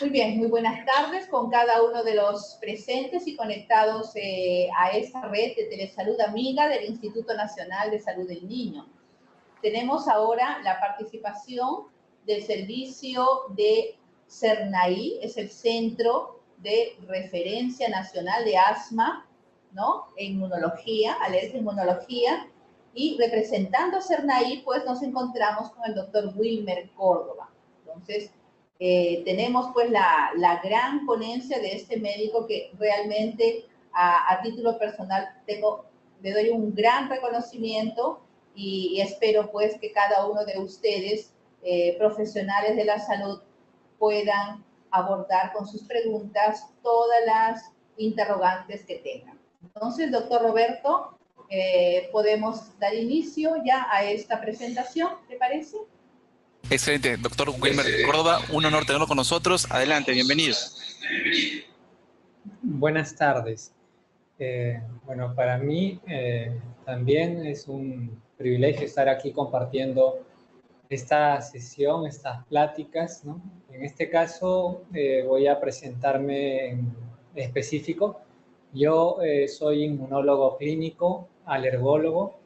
Muy bien, muy buenas tardes con cada uno de los presentes y conectados a esta red de Telesalud Amiga del Instituto Nacional de Salud del Niño. Tenemos ahora la participación del servicio de CERNAI, es el Centro de Referencia Nacional de Asma, ¿no? E Inmunología, alergia e inmunología, y representando a CERNAI, pues nos encontramos con el doctor Wilmer Córdoba. Entonces, tenemos pues la gran ponencia de este médico que realmente a título personal le doy un gran reconocimiento y espero pues que cada uno de ustedes, profesionales de la salud, puedan abordar con sus preguntas todas las interrogantes que tengan. Entonces, doctor Roberto, podemos dar inicio ya a esta presentación, ¿te parece? Excelente, doctor Wilmer Córdoba, un honor tenerlo con nosotros. Adelante, bienvenido. Buenas tardes. Bueno, para mí también es un privilegio estar aquí compartiendo esta sesión, estas pláticas, ¿no? En este caso voy a presentarme en específico. Yo soy inmunólogo clínico, alergólogo,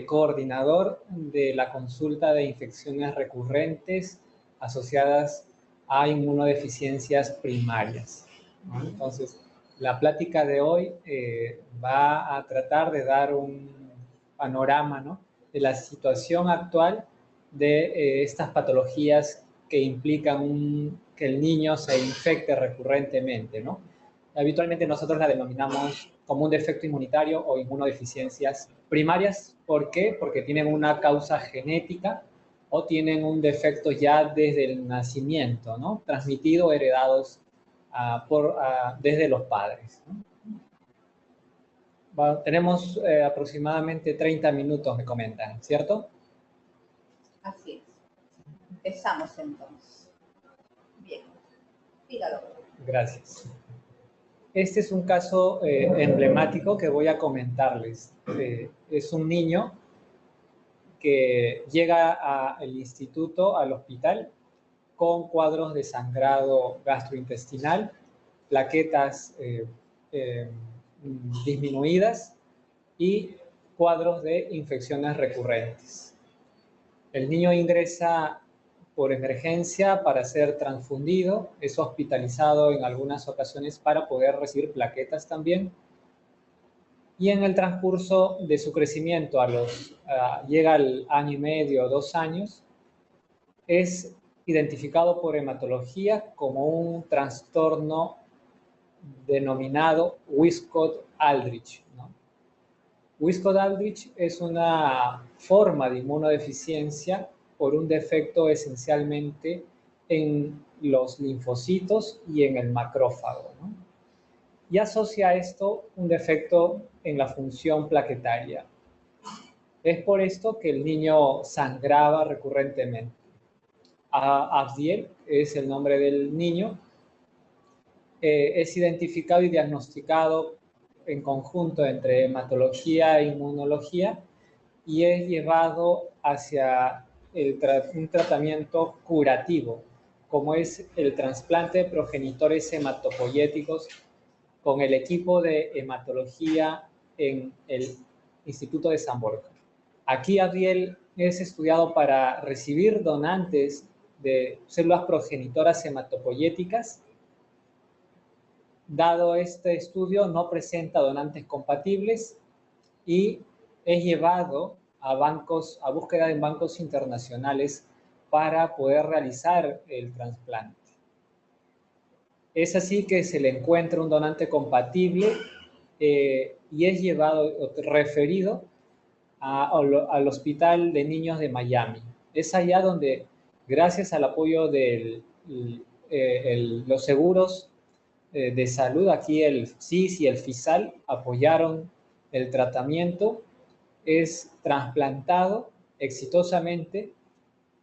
coordinador de la consulta de infecciones recurrentes asociadas a inmunodeficiencias primarias, ¿no? Entonces, la plática de hoy va a tratar de dar un panorama, ¿no?, de la situación actual de estas patologías que implican que el niño se infecte recurrentemente, ¿no? Habitualmente nosotros la denominamos como un defecto inmunitario o inmunodeficiencias primarias. ¿Por qué? Porque tienen una causa genética o tienen un defecto ya desde el nacimiento, ¿no?, transmitido o heredados desde los padres, ¿no? Bueno, tenemos aproximadamente 30 minutos, me comentan, ¿cierto? Así es. Empezamos entonces. Bien, dígalo. Gracias. Este es un caso emblemático que voy a comentarles. Es un niño que llega al instituto, al hospital, con cuadros de sangrado gastrointestinal, plaquetas disminuidas y cuadros de infecciones recurrentes. El niño ingresa por emergencia para ser transfundido, es hospitalizado en algunas ocasiones para poder recibir plaquetas también. Y en el transcurso de su crecimiento, llega al año y medio, 2 años, es identificado por hematología como un trastorno denominado Wiskott-Aldrich, ¿no? Wiskott-Aldrich es una forma de inmunodeficiencia por un defecto esencialmente en los linfocitos y en el macrófago, ¿no? Y asocia a esto un defecto en la función plaquetaria. Es por esto que el niño sangraba recurrentemente. Abdiel es el nombre del niño. Es identificado y diagnosticado en conjunto entre hematología e inmunología y es llevado hacia un tratamiento curativo, como es el trasplante de progenitores hematopoyéticos con el equipo de hematología en el Instituto de San Borja. Aquí Abdiel es estudiado para recibir donantes de células progenitoras hematopoyéticas. Dado este estudio, no presenta donantes compatibles y es llevado a búsqueda en bancos internacionales para poder realizar el trasplante. Es así que se le encuentra un donante compatible y es referido al Hospital de Niños de Miami. Es allá donde, gracias al apoyo de los seguros de salud, aquí el FSIS y el FISAL apoyaron el tratamiento, es trasplantado exitosamente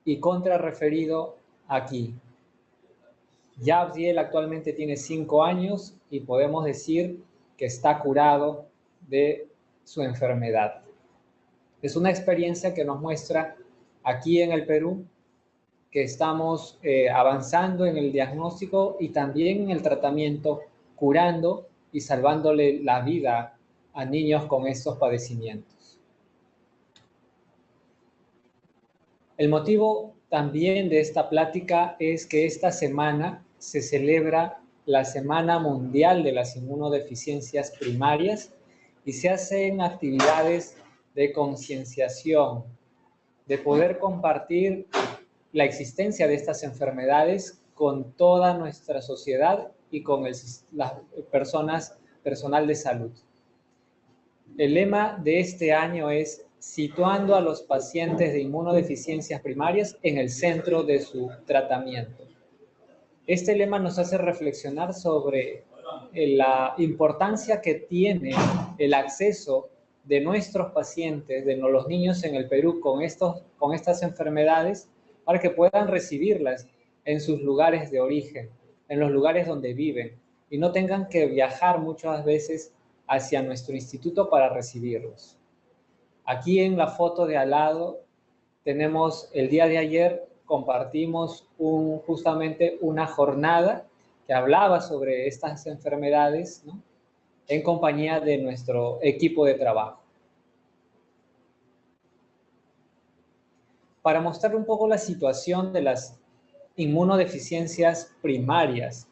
y contrarreferido aquí. Ya Abdiel actualmente tiene 5 años y podemos decir que está curado de su enfermedad. Es una experiencia que nos muestra aquí en el Perú que estamos avanzando en el diagnóstico y también en el tratamiento, curando y salvándole la vida a niños con estos padecimientos. El motivo también de esta plática es que esta semana se celebra la Semana Mundial de las Inmunodeficiencias Primarias y se hacen actividades de concienciación, de poder compartir la existencia de estas enfermedades con toda nuestra sociedad y con las personal de salud. El lema de este año es situando a los pacientes de inmunodeficiencias primarias en el centro de su tratamiento. Este lema nos hace reflexionar sobre la importancia que tiene el acceso de nuestros pacientes, de los niños en el Perú con estas enfermedades, para que puedan recibirlas en sus lugares de origen, en los lugares donde viven, y no tengan que viajar muchas veces hacia nuestro instituto para recibirlos. Aquí en la foto de al lado tenemos el día de ayer, compartimos justamente una jornada que hablaba sobre estas enfermedades, ¿no?, en compañía de nuestro equipo de trabajo. Para mostrar un poco la situación de las inmunodeficiencias primarias,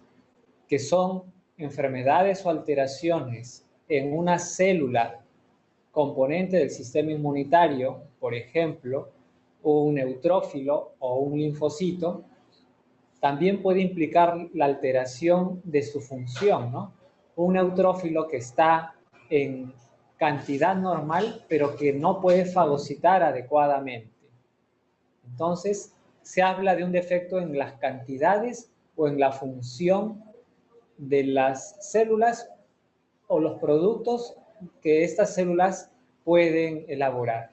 que son enfermedades o alteraciones en una célula componente del sistema inmunitario, por ejemplo, un neutrófilo o un linfocito, también puede implicar la alteración de su función, ¿no? Un neutrófilo que está en cantidad normal, pero que no puede fagocitar adecuadamente. Entonces, se habla de un defecto en las cantidades o en la función de las células o los productos que estas células pueden elaborar.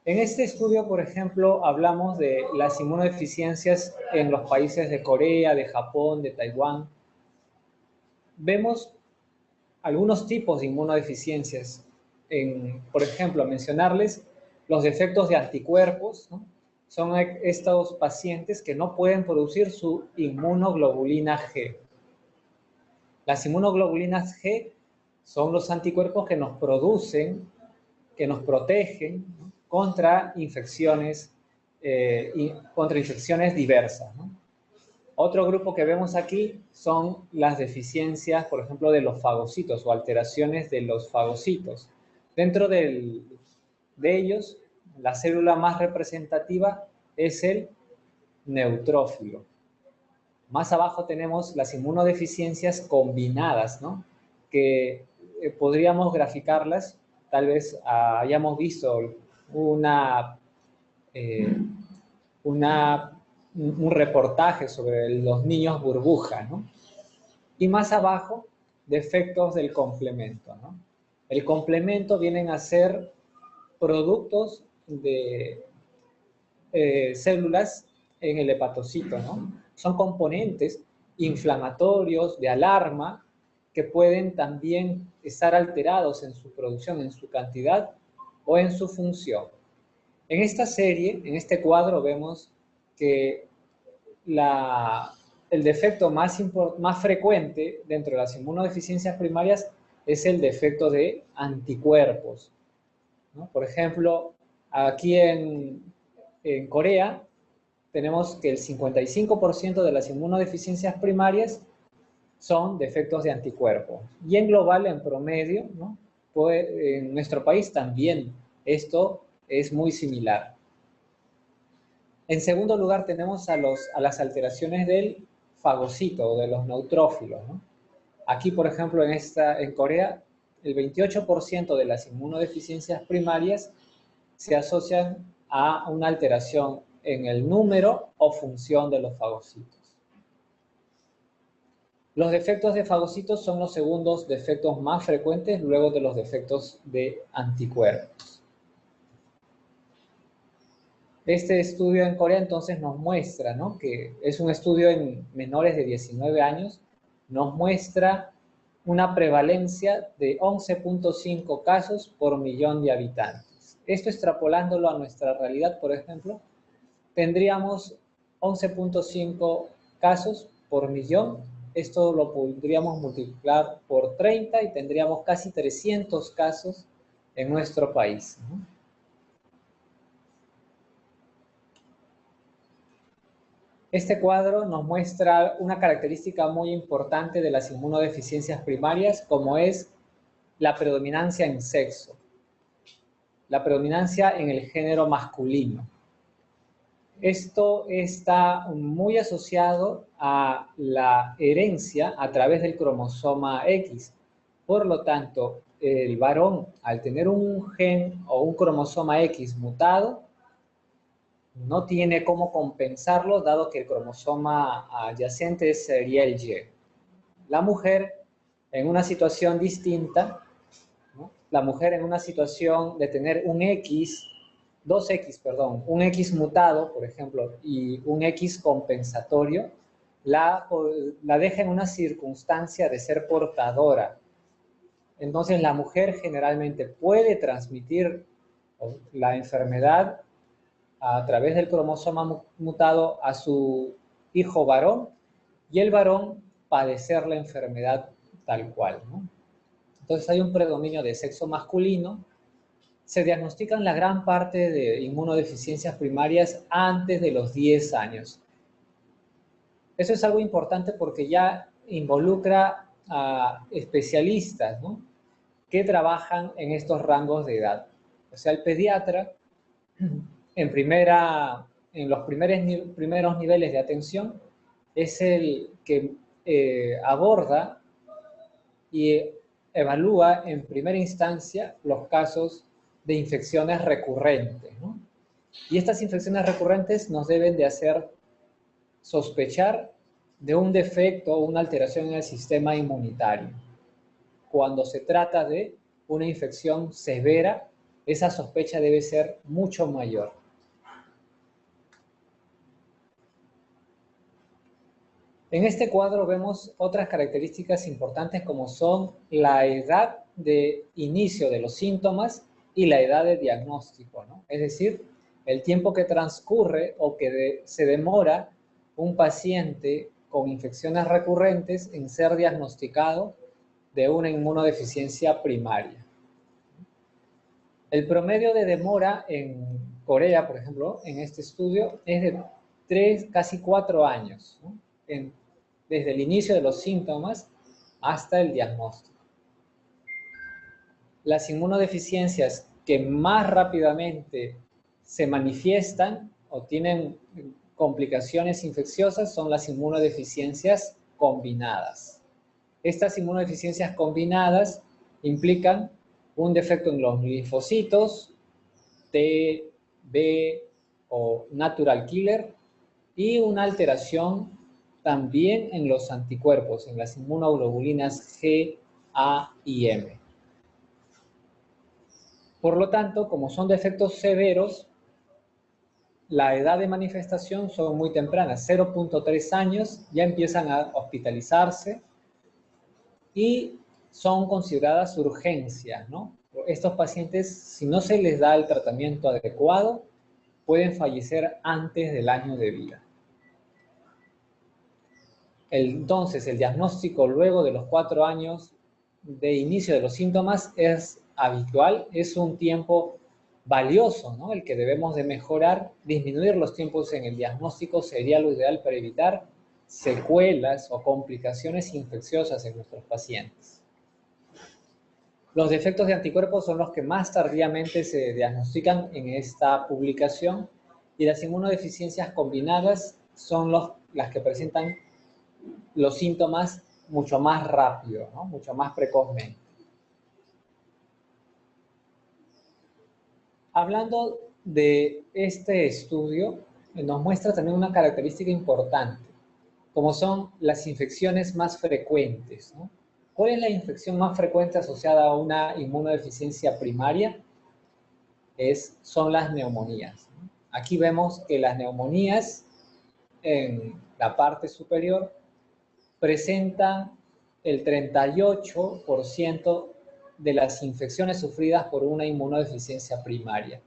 En este estudio, por ejemplo, hablamos de las inmunodeficiencias en los países de Corea, de Japón, de Taiwán. Vemos algunos tipos de inmunodeficiencias. Por ejemplo, mencionarles los defectos de anticuerpos, ¿no? Son estos pacientes que no pueden producir su inmunoglobulina G. Las inmunoglobulinas G son los anticuerpos que nos producen, que nos protegen, ¿no?, contra infecciones diversas, ¿no? Otro grupo que vemos aquí son las deficiencias, por ejemplo, de los fagocitos o alteraciones de los fagocitos. Dentro de ellos, la célula más representativa es el neutrófilo. Más abajo tenemos las inmunodeficiencias combinadas, ¿no?, que podríamos graficarlas. Tal vez hayamos visto un reportaje sobre los niños burbuja, ¿no? Y más abajo, defectos del complemento, ¿no? El complemento vienen a ser productos de células en el hepatocito, ¿no? Son componentes inflamatorios de alarma que pueden también estar alterados en su producción, en su cantidad o en su función. En esta serie, en este cuadro, vemos que el defecto más frecuente dentro de las inmunodeficiencias primarias es el defecto de anticuerpos, ¿no? Por ejemplo, aquí en Corea tenemos que el 55% de las inmunodeficiencias primarias son defectos de anticuerpos. Y en global, en promedio, ¿no?, pues, en nuestro país también esto es muy similar. En segundo lugar, tenemos a las alteraciones del fagocito o de los neutrófilos, ¿no? Aquí, por ejemplo, en Corea, el 28% de las inmunodeficiencias primarias se asocian a una alteración en el número o función de los fagocitos. Los defectos de fagocitos son los segundos defectos más frecuentes luego de los defectos de anticuerpos. Este estudio en Corea entonces nos muestra, ¿no?, que es un estudio en menores de 19 años, nos muestra una prevalencia de 11.5 casos por millón de habitantes. Esto extrapolándolo a nuestra realidad, por ejemplo, tendríamos 11.5 casos por millón. Esto lo podríamos multiplicar por 30 y tendríamos casi 300 casos en nuestro país, ¿no? Este cuadro nos muestra una característica muy importante de las inmunodeficiencias primarias, como es la predominancia en sexo, la predominancia en el género masculino. Esto está muy asociado a la herencia a través del cromosoma X. Por lo tanto, el varón, al tener un gen o un cromosoma X mutado, no tiene cómo compensarlo, dado que el cromosoma adyacente sería el Y. La mujer, en una situación distinta, ¿no? La mujer en una situación de tener un X, un X mutado, por ejemplo, y un X compensatorio, la deja en una circunstancia de ser portadora. Entonces, la mujer generalmente puede transmitir la enfermedad a través del cromosoma mutado a su hijo varón y el varón padecer la enfermedad tal cual, ¿no? Entonces hay un predominio de sexo masculino. Se diagnostican la gran parte de inmunodeficiencias primarias antes de los 10 años. Eso es algo importante porque ya involucra a especialistas, ¿no?, que trabajan en estos rangos de edad. O sea, el pediatra en los primeros niveles de atención es el que aborda y evalúa en primera instancia los casos de infecciones recurrentes, ¿no? Y estas infecciones recurrentes nos deben de hacer sospechar de un defecto o una alteración en el sistema inmunitario. Cuando se trata de una infección severa, esa sospecha debe ser mucho mayor. En este cuadro vemos otras características importantes como son la edad de inicio de los síntomas y la edad de diagnóstico, ¿no? Es decir, el tiempo que transcurre o que se demora un paciente con infecciones recurrentes en ser diagnosticado de una inmunodeficiencia primaria. El promedio de demora en Corea, por ejemplo, en este estudio, es de 3, casi 4 años, ¿no?, desde el inicio de los síntomas hasta el diagnóstico. Las inmunodeficiencias que más rápidamente se manifiestan o tienen complicaciones infecciosas son las inmunodeficiencias combinadas. Estas inmunodeficiencias combinadas implican un defecto en los linfocitos, T, B o natural killer, y una alteración también en los anticuerpos, en las inmunoglobulinas G, A y M. Por lo tanto, como son defectos severos, la edad de manifestación son muy tempranas, 0.3 años, ya empiezan a hospitalizarse y son consideradas urgencias, ¿no? Estos pacientes, si no se les da el tratamiento adecuado, pueden fallecer antes del año de vida. Entonces, el diagnóstico luego de los 4 años de inicio de los síntomas es habitual, es un tiempo valioso, ¿no?, el que debemos de mejorar. Disminuir los tiempos en el diagnóstico sería lo ideal para evitar secuelas o complicaciones infecciosas en nuestros pacientes. Los defectos de anticuerpos son los que más tardíamente se diagnostican en esta publicación y las inmunodeficiencias combinadas son las que presentan los síntomas mucho más rápido, ¿no?, mucho más precozmente. Hablando de este estudio, nos muestra también una característica importante, como son las infecciones más frecuentes, ¿no? ¿Cuál es la infección más frecuente asociada a una inmunodeficiencia primaria? Son las neumonías, ¿no? Aquí vemos que las neumonías en la parte superior presentan el 38% de las infecciones sufridas por una inmunodeficiencia primaria.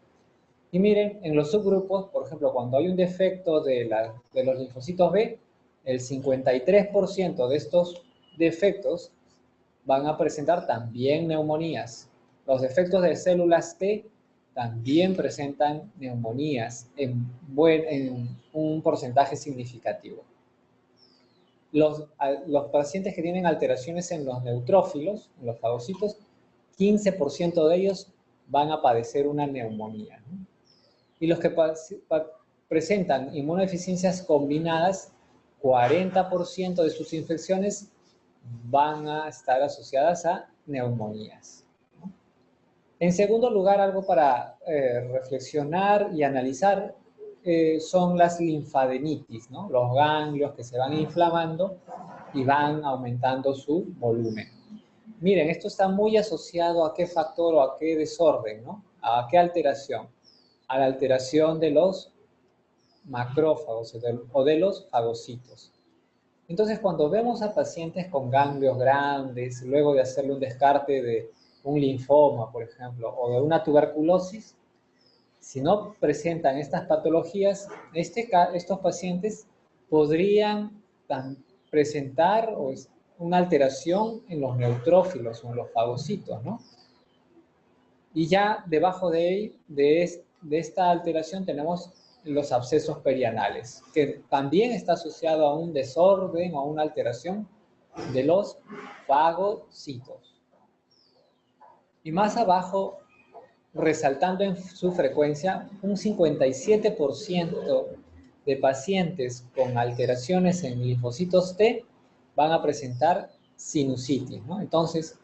Y miren, en los subgrupos, por ejemplo, cuando hay un defecto de los linfocitos B, el 53% de estos defectos van a presentar también neumonías. Los defectos de células T también presentan neumonías en un porcentaje significativo. Los pacientes que tienen alteraciones en los neutrófilos, en los fagocitos, 15% de ellos van a padecer una neumonía, ¿no? Y los que presentan inmunodeficiencias combinadas, 40% de sus infecciones van a estar asociadas a neumonías, ¿no? En segundo lugar, algo para reflexionar y analizar son las linfadenitis, ¿no? Los ganglios que se van inflamando y van aumentando su volumen. Miren, esto está muy asociado a qué factor o a qué desorden, ¿no? A qué alteración. A la alteración de los macrófagos o de los fagocitos. Entonces, cuando vemos a pacientes con ganglios grandes, luego de hacerle un descarte de un linfoma, por ejemplo, o de una tuberculosis, si no presentan estas patologías, estos pacientes podrían presentar una alteración en los neutrófilos o en los fagocitos, ¿no? Y ya debajo de esta alteración tenemos los abscesos perianales, que también está asociado a un desorden o a una alteración de los fagocitos. Y más abajo, resaltando en su frecuencia, un 57% de pacientes con alteraciones en linfocitos T van a presentar sinusitis, ¿no? Entonces,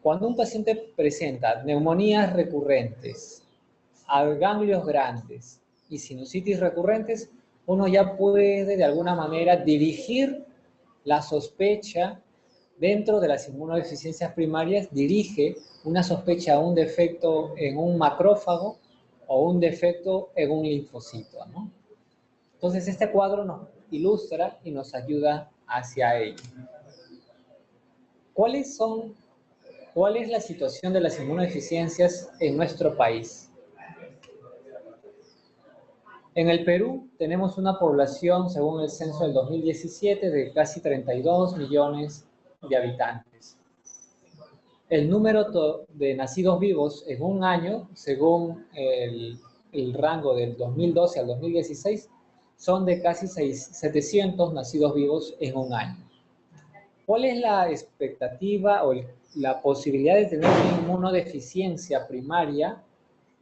cuando un paciente presenta neumonías recurrentes, ganglios grandes y sinusitis recurrentes, uno ya puede de alguna manera dirigir la sospecha dentro de las inmunodeficiencias primarias, dirige una sospecha a un defecto en un macrófago o un defecto en un linfocito, ¿no? Entonces este cuadro nos ilustra y nos ayuda hacia ello. ¿Cuál es la situación de las inmunodeficiencias en nuestro país? En el Perú tenemos una población, según el censo del 2017, de casi 32 millones de habitantes. El número de nacidos vivos en un año, según el rango del 2012 al 2016, son de casi 700 nacidos vivos en un año. ¿Cuál es la expectativa o la posibilidad de tener una inmunodeficiencia primaria?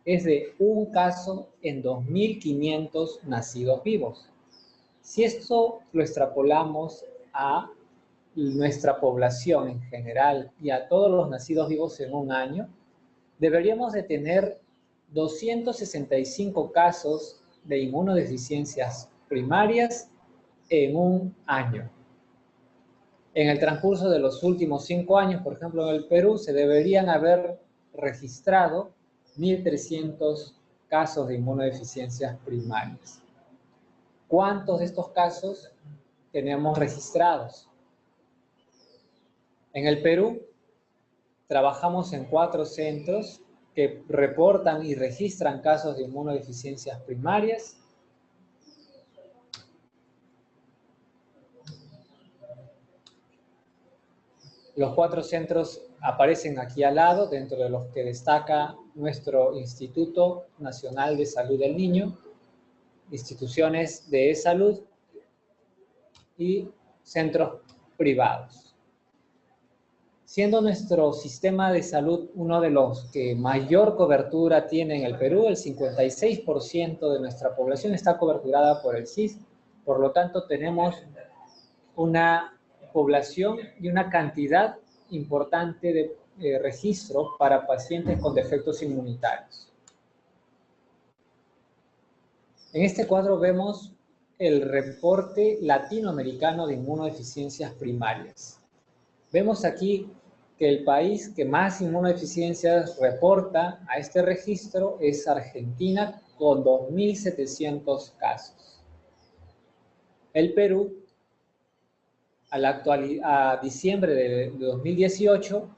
Es de un caso en 2.500 nacidos vivos. Si esto lo extrapolamos a nuestra población en general y a todos los nacidos vivos en un año, deberíamos de tener 265 casos de inmunodeficiencias primarias en un año. En el transcurso de los últimos 5 años, por ejemplo, en el Perú, se deberían haber registrado 1.300 casos de inmunodeficiencias primarias. ¿Cuántos de estos casos tenemos registrados? En el Perú trabajamos en 4 centros que reportan y registran casos de inmunodeficiencias primarias. Los 4 centros aparecen aquí al lado, dentro de los que destaca nuestro Instituto Nacional de Salud del Niño, instituciones de salud y centros privados. Siendo nuestro sistema de salud uno de los que mayor cobertura tiene en el Perú, el 56% de nuestra población está coberturada por el SIS, por lo tanto tenemos una población y una cantidad importante de registro para pacientes con defectos inmunitarios. En este cuadro vemos el reporte latinoamericano de inmunodeficiencias primarias. Vemos aquí que el país que más inmunodeficiencias reporta a este registro es Argentina, con 2.700 casos. El Perú, a diciembre de 2018,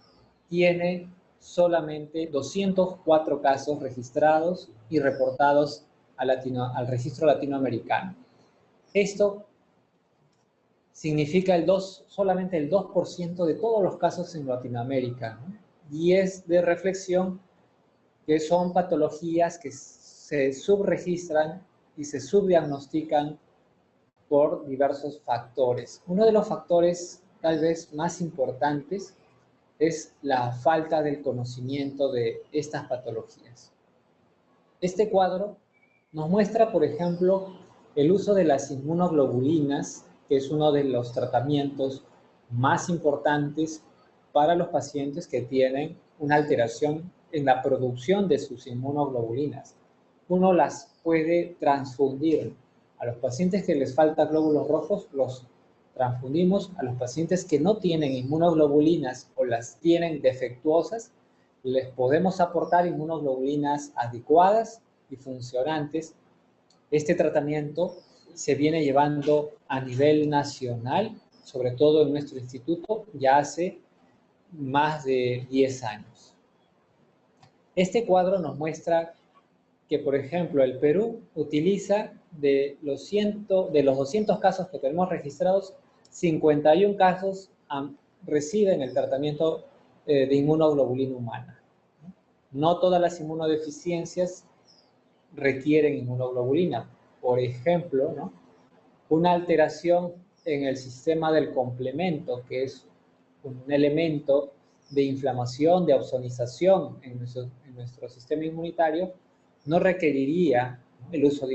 tiene solamente 204 casos registrados y reportados al registro latinoamericano. Esto significa solamente el 2% de todos los casos en Latinoamérica, ¿no? Y es de reflexión que son patologías que se subregistran y se subdiagnostican por diversos factores. Uno de los factores tal vez más importantes es la falta del conocimiento de estas patologías. Este cuadro nos muestra, por ejemplo, el uso de las inmunoglobulinas, que es uno de los tratamientos más importantes para los pacientes que tienen una alteración en la producción de sus inmunoglobulinas. Uno las puede transfundir. A los pacientes que les falta glóbulos rojos, los transfundimos. A los pacientes que no tienen inmunoglobulinas o las tienen defectuosas, les podemos aportar inmunoglobulinas adecuadas y funcionantes. Este tratamiento se viene llevando a nivel nacional, sobre todo en nuestro instituto, ya hace más de 10 años. Este cuadro nos muestra que, por ejemplo, el Perú utiliza de los 200 casos que tenemos registrados, 51 casos reciben el tratamiento de inmunoglobulina humana. No todas las inmunodeficiencias requieren inmunoglobulina. Por ejemplo, ¿no?, una alteración en el sistema del complemento, que es un elemento de inflamación, de ausonización en nuestro sistema inmunitario, no requeriría el uso de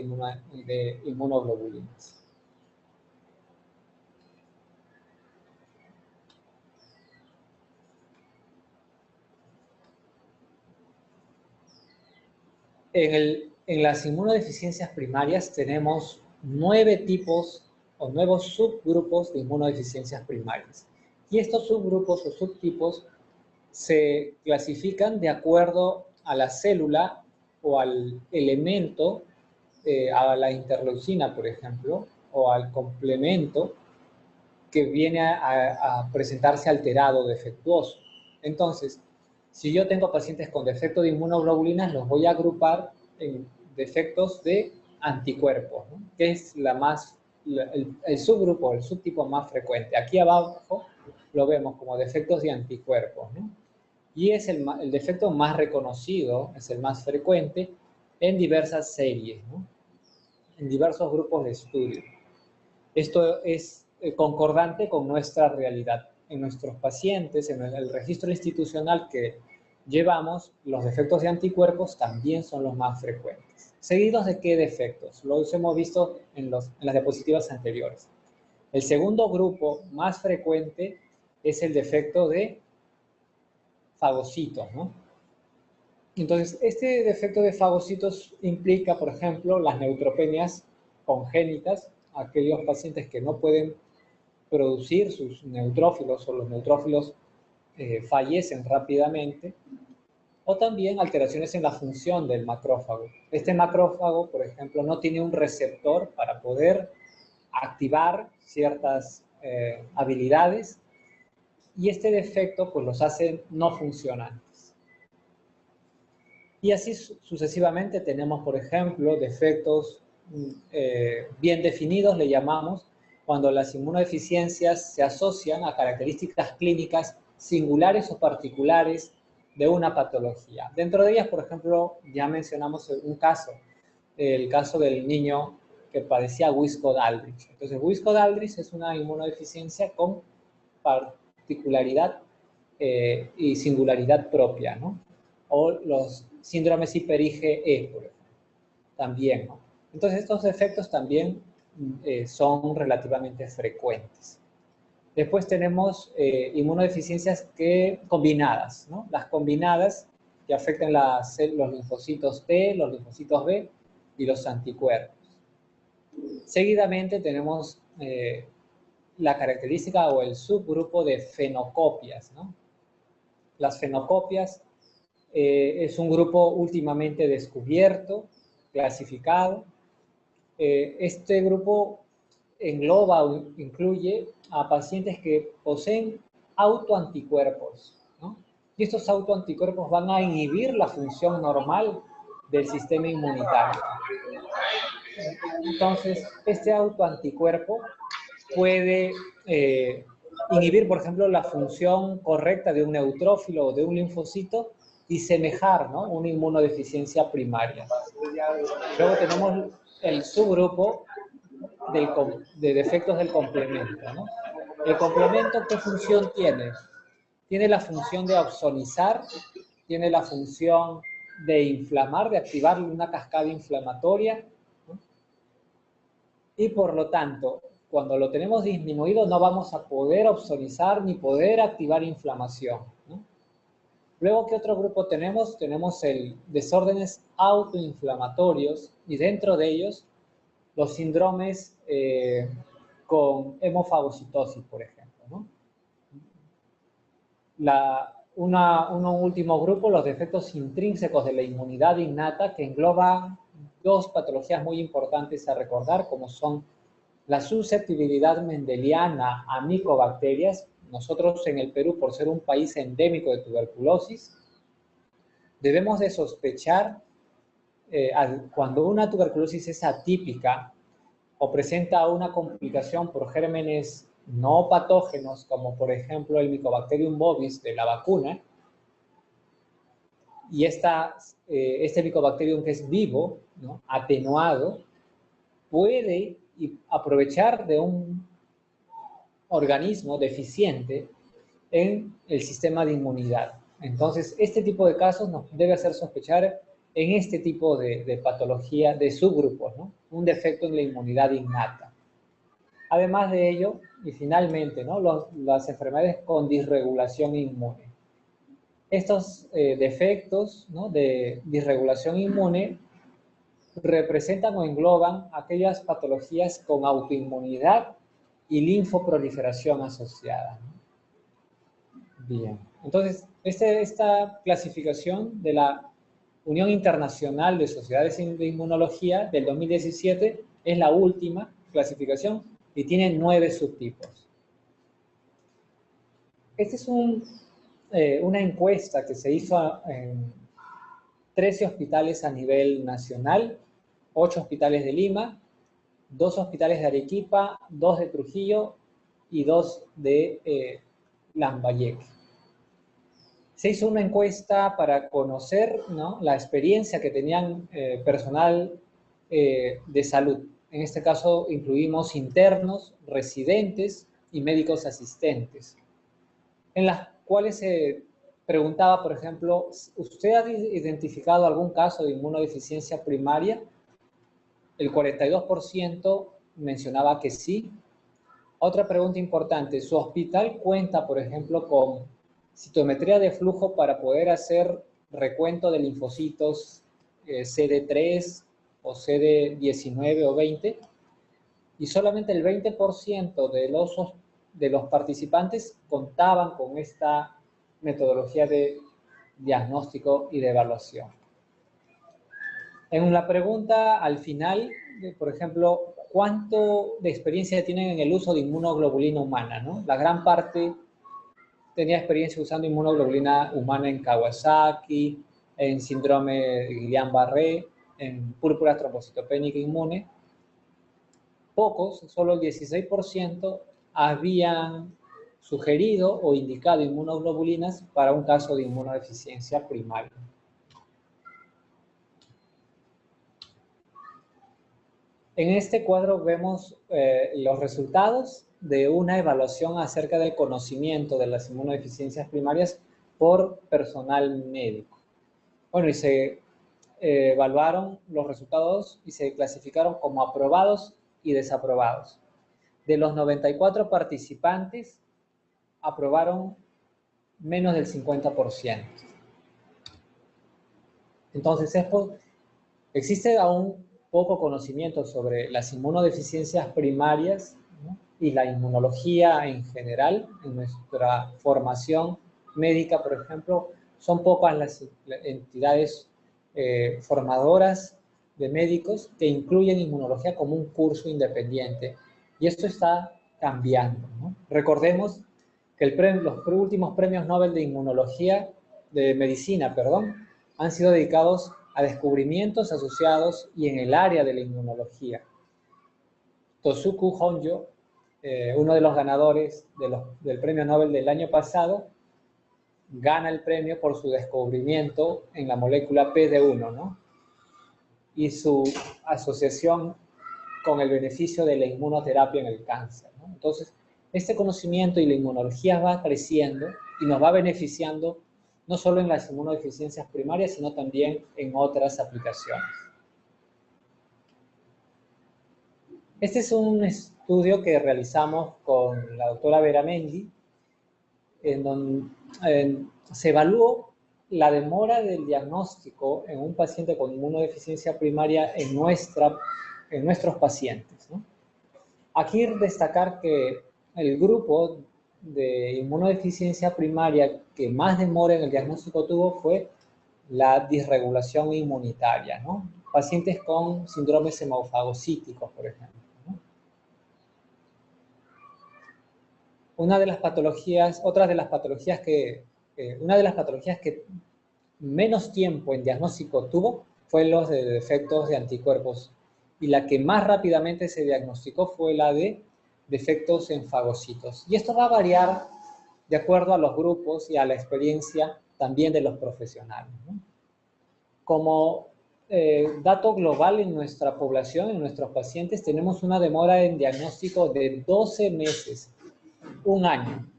inmunoglobulinas. En las inmunodeficiencias primarias tenemos 9 tipos o nuevos subgrupos de inmunodeficiencias primarias. Y estos subgrupos o subtipos se clasifican de acuerdo a la célula o al elemento, a la interleucina, por ejemplo, o al complemento que viene a presentarse alterado o defectuoso. Entonces, si yo tengo pacientes con defecto de inmunoglobulinas, los voy a agrupar en defectos de anticuerpos, ¿no?, que es el subgrupo, el subtipo más frecuente. Aquí abajo lo vemos como defectos de anticuerpos, ¿no? Y es el defecto más reconocido, es el más frecuente en diversas series, ¿no?, en diversos grupos de estudio. Esto es concordante con nuestra realidad. En nuestros pacientes, en el registro institucional que llevamos, los defectos de anticuerpos también son los más frecuentes. ¿Seguidos de qué defectos? Los hemos visto en las diapositivas anteriores. El segundo grupo más frecuente es el defecto de fagocitos, ¿no? Entonces, este defecto de fagocitos implica, por ejemplo, las neutropenias congénitas, aquellos pacientes que no pueden producir sus neutrófilos o los neutrófilos fallecen rápidamente, o también alteraciones en la función del macrófago. Este macrófago, por ejemplo, no tiene un receptor para poder activar ciertas habilidades, y este defecto pues los hace no funcionantes. Y así sucesivamente tenemos, por ejemplo, defectos bien definidos, le llamamos, cuando las inmunodeficiencias se asocian a características clínicas singulares o particulares de una patología. Dentro de ellas, por ejemplo, ya mencionamos un caso, el caso del niño que padecía Wiskott-Aldrich. Entonces, Wiskott-Aldrich es una inmunodeficiencia con particularidad y singularidad propia, ¿no? O los síndromes hiper-IgE, por ejemplo, también, ¿no? Entonces, estos efectos también son relativamente frecuentes. Después tenemos inmunodeficiencias combinadas, ¿no? Las combinadas que afectan los linfocitos T, los linfocitos B y los anticuerpos. Seguidamente tenemos la característica o el subgrupo de fenocopias, ¿no? Las fenocopias es un grupo últimamente descubierto, clasificado. Este grupo engloba o incluye a pacientes que poseen autoanticuerpos, ¿no? y estos autoanticuerpos van a inhibir la función normal del sistema inmunitario. Entonces, este autoanticuerpo puede inhibir, por ejemplo, la función correcta de un neutrófilo o de un linfocito y semejar, ¿no?, una inmunodeficiencia primaria. Luego tenemos el subgrupo de defectos del complemento, ¿no? El complemento, ¿qué función tiene? Tiene la función de opsonizar, tiene la función de inflamar, de activar una cascada inflamatoria, ¿no? Y por lo tanto, cuando lo tenemos disminuido, no vamos a poder opsonizar ni poder activar inflamación, ¿no? Luego, ¿qué otro grupo tenemos? Tenemos el desórdenes autoinflamatorios y dentro de ellos los síndromes con hemofagocitosis, por ejemplo, ¿no? Un último grupo, los defectos intrínsecos de la inmunidad innata, que engloba dos patologías muy importantes a recordar, como son la susceptibilidad mendeliana a micobacterias. Nosotros en el Perú, por ser un país endémico de tuberculosis, debemos de sospechar cuando una tuberculosis es atípica o presenta una complicación por gérmenes no patógenos, como por ejemplo el Mycobacterium bovis de la vacuna, y este Mycobacterium que es vivo, ¿no?, atenuado, puede aprovechar de un organismo deficiente en el sistema de inmunidad. Entonces, este tipo de casos nos debe hacer sospechar en este tipo de patología de subgrupos, ¿no?, un defecto en la inmunidad innata. Además de ello, y finalmente, ¿no?, las enfermedades con disregulación inmune. Estos defectos, ¿no?, de disregulación inmune representan o engloban aquellas patologías con autoinmunidad y linfoproliferación asociada. Bien, entonces esta clasificación de la Unión Internacional de Sociedades de Inmunología del 2017 es la última clasificación y tiene 9 subtipos. Esta es una encuesta que se hizo en 13 hospitales a nivel nacional, 8 hospitales de Lima, 2 hospitales de Arequipa, 2 de Trujillo y 2 de Lambayeque. Se hizo una encuesta para conocer, ¿no?, la experiencia que tenían personal de salud. En este caso incluimos internos, residentes y médicos asistentes, en las cuales se preguntaba, por ejemplo, ¿usted ha identificado algún caso de inmunodeficiencia primaria? El 42% mencionaba que sí. Otra pregunta importante, ¿su hospital cuenta, por ejemplo, con citometría de flujo para poder hacer recuento de linfocitos CD3 o CD19 o 20? Y solamente el 20% de los participantes contaban con esta metodología de diagnóstico y de evaluación. En la pregunta al final, por ejemplo, ¿cuánto de experiencia tienen en el uso de inmunoglobulina humana, ¿no? La gran parte tenía experiencia usando inmunoglobulina humana en Kawasaki, en síndrome de Guillain-Barré, en púrpura trombocitopénica inmune. Pocos, solo el 16%, habían sugerido o indicado inmunoglobulinas para un caso de inmunodeficiencia primaria. En este cuadro vemos los resultados de una evaluación acerca del conocimiento de las inmunodeficiencias primarias por personal médico. Bueno, y se evaluaron los resultados y se clasificaron como aprobados y desaprobados. De los 94 participantes, aprobaron menos del 50%. Entonces, existe aún poco conocimiento sobre las inmunodeficiencias primarias, ¿no?, y la inmunología en general. En nuestra formación médica, por ejemplo, son pocas las entidades formadoras de médicos que incluyen inmunología como un curso independiente. Y esto está cambiando, ¿no? Recordemos que los últimos premios Nobel de Inmunología de medicina, perdón, han sido dedicados a descubrimientos asociados y en el área de la inmunología. Tosuku Honjo, uno de los ganadores del premio Nobel del año pasado, gana el premio por su descubrimiento en la molécula PD1, ¿no? Y su asociación con el beneficio de la inmunoterapia en el cáncer, ¿no? Entonces, este conocimiento y la inmunología va creciendo y nos va beneficiando no solo en las inmunodeficiencias primarias, sino también en otras aplicaciones. Este es un estudio que realizamos con la doctora Vera Mendi, en donde se evaluó la demora del diagnóstico en un paciente con inmunodeficiencia primaria en nuestros pacientes, ¿no? Aquí destacar que el grupo de inmunodeficiencia primaria que más demora en el diagnóstico tuvo fue la disregulación inmunitaria, ¿no? Pacientes con síndromes hemofagocíticos, por ejemplo, ¿no? Una de las patologías que menos tiempo en diagnóstico tuvo fue los de defectos de anticuerpos, y la que más rápidamente se diagnosticó fue la de defectos en fagocitos. Y esto va a variar de acuerdo a los grupos y a la experiencia también de los profesionales, ¿no? Como dato global en nuestra población, en nuestros pacientes, tenemos una demora en diagnóstico de 12 meses, un año.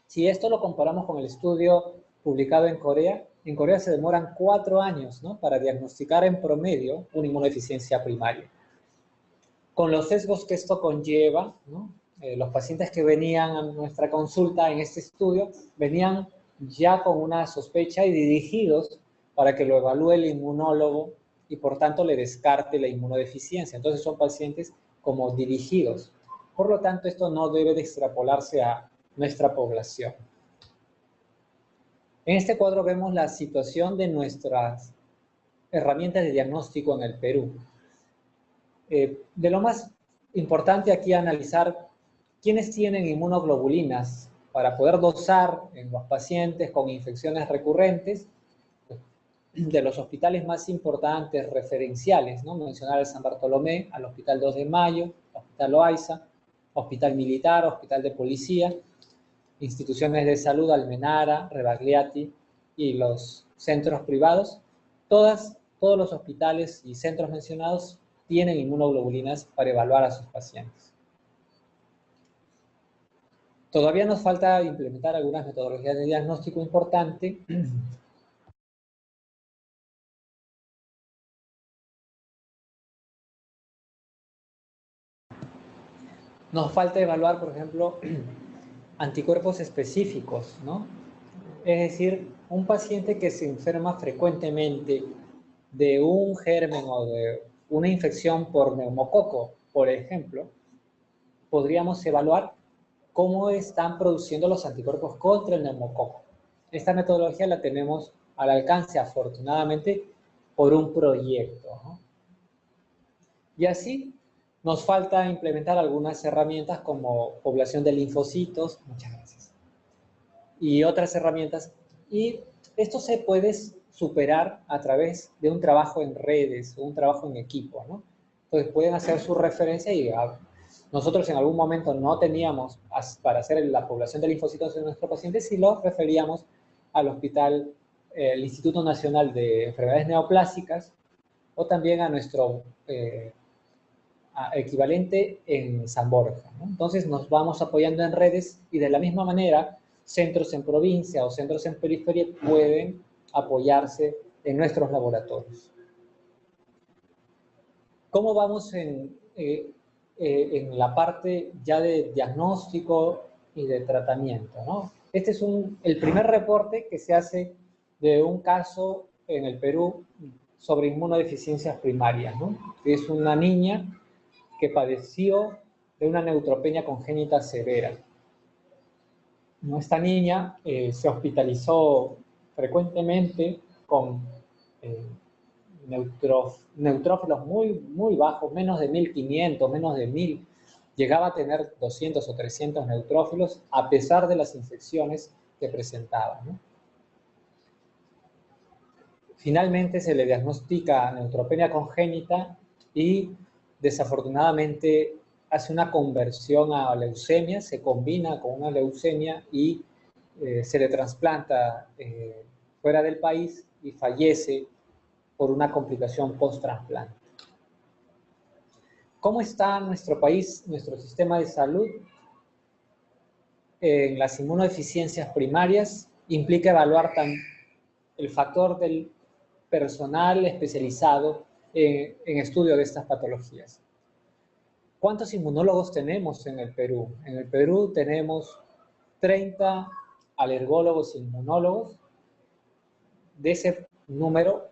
Si esto lo comparamos con el estudio publicado en Corea se demoran 4 años, ¿no?, para diagnosticar en promedio una inmunodeficiencia primaria. Con los sesgos que esto conlleva, ¿no? Los pacientes que venían a nuestra consulta en este estudio venían ya con una sospecha y dirigidos para que lo evalúe el inmunólogo y por tanto le descarte la inmunodeficiencia. Entonces son pacientes como dirigidos. Por lo tanto, esto no debe de extrapolarse a nuestra población. En este cuadro vemos la situación de nuestras herramientas de diagnóstico en el Perú. De lo más importante aquí analizar quiénes tienen inmunoglobulinas para poder dosar en los pacientes con infecciones recurrentes. De los hospitales más importantes, referenciales, ¿no?, mencionar el San Bartolomé, al Hospital 2 de Mayo, Hospital Loaiza, Hospital Militar, Hospital de Policía, instituciones de salud, Almenara, Rebagliati y los centros privados. Todos los hospitales y centros mencionados tienen inmunoglobulinas para evaluar a sus pacientes. Todavía nos falta implementar algunas metodologías de diagnóstico importante. Nos falta evaluar, por ejemplo, anticuerpos específicos, ¿no? Es decir, un paciente que se enferma frecuentemente de un germen o de una infección por neumococo, por ejemplo, podríamos evaluar cómo están produciendo los anticuerpos contra el neumococo. Esta metodología la tenemos al alcance, afortunadamente, por un proyecto, ¿no? Y así nos falta implementar algunas herramientas como población de linfocitos, muchas gracias, y otras herramientas. Y esto se puede superar a través de un trabajo en redes, un trabajo en equipo, ¿no? Entonces pueden hacer su referencia y nosotros en algún momento no teníamos para hacer la población de linfocitos de nuestros pacientes y los referíamos al hospital, el Instituto Nacional de Enfermedades Neoplásicas, o también a nuestro equivalente en San Borja, ¿no? Entonces nos vamos apoyando en redes y de la misma manera centros en provincia o centros en periferia pueden apoyarse en nuestros laboratorios. ¿Cómo vamos en la parte ya de diagnóstico y de tratamiento, ¿no? Este es el primer reporte que se hace de un caso en el Perú sobre inmunodeficiencias primarias, ¿no? Es una niña que padeció de una neutropenia congénita severa. Esta niña se hospitalizó frecuentemente con neutrófilos muy bajos, menos de 1500, menos de 1000. Llegaba a tener 200 o 300 neutrófilos a pesar de las infecciones que presentaba, ¿no? Finalmente se le diagnostica neutropenia congénita y desafortunadamente hace una conversión a leucemia, se combina con una leucemia y se le trasplanta fuera del país y fallece por una complicación post-trasplante. ¿Cómo está nuestro país, nuestro sistema de salud? En las inmunodeficiencias primarias implica evaluar el factor del personal especializado en estudio de estas patologías. ¿Cuántos inmunólogos tenemos en el Perú? En el Perú tenemos 30 alergólogos e inmunólogos. De ese número,